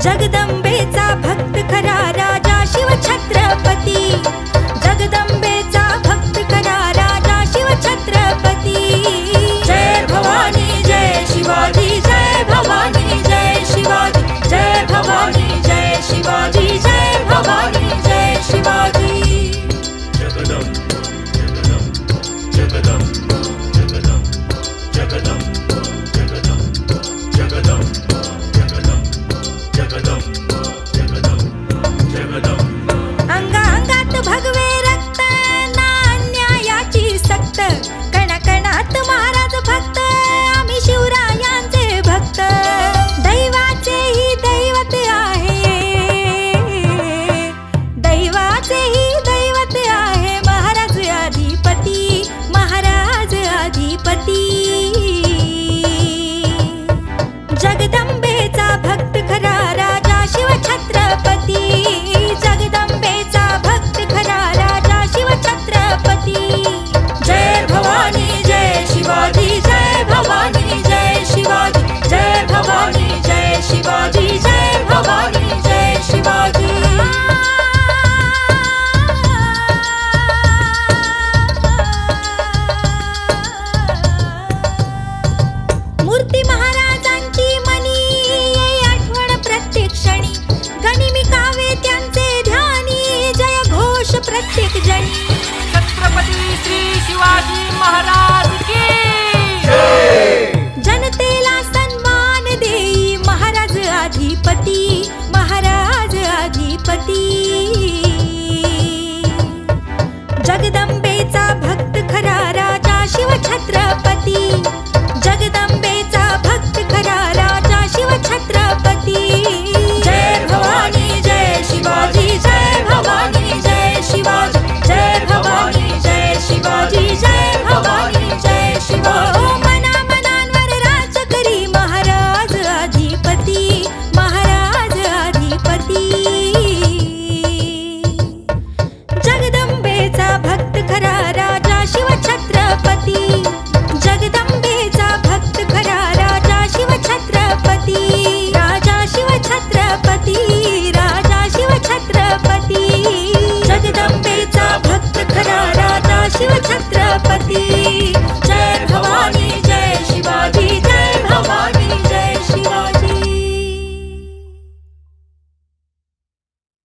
जगदंबेचा भक्त खरा राजा शिव छत्रपती, जगदंबेचा भक्त खरा राजा शिव छत्रपती। जय भवानी जय शिवाजी, जय भवानी जय शिवाजी, जय भवानी जय शिवाजी, जय भवानी जय शिवाजी। जगदंब जगदंब जगदंब जगदंब जगदंब जगदंब जगदंब जगदंब जगदंब जगदंब। अंगांगात भगवे रक्त ना अन्यायाची सक्त, कणाकणात महाराज भक्त आम्ही शिवरायांचे भक्त। दैवाचेही दैवत आहे, दैवाचेही दैवत आहे महाराज अधिपती, महाराज अधिपती। जगदंबेचा भक्त खरा राजा शिव छत्रपती, जगदंबेचा भक्त खरा राजा शिव छत्रपती। जय भवानी जय शिवाजी, जय भवानी जय शिवाजी, जय भवानी जय शिवाजी, जय भवानी जय शिवाजी। मूर्ती महाराजांची मनी येई आठवण प्रत्येक क्षणी, गनिमी कावे त्यांचे ध्यानी, जय घोष प्रत्येक जणी। छत्रपती श्री शिवाजी महाराज की जनतेला सन्मान देई महाराज अधिपती, महाराज अधिपती। जगदंबेचा भक्त खरा राजा शिव छत्रपती, जगदंबेचा भक्त खरा राजा शिव छत्रपती। जय भवानी जय शिवाजी, जय भवानी जय शिवाजी, जय भवानी जय शिवाजी, जय भवानी जय शिवाजी। मना मनांवर राज करी महाराज अधिपती, महाराज अधिपती। जगदंबेचा भक्त खरा राजा शिव छत्रपती, जगदंबेचा भक्त खरा राजा शिव छत्रपती। राजा शिव छत्रपती, राजा शिव छत्रपती, जगदंबेचा भक्त खरा राजा शिव छत्रपती।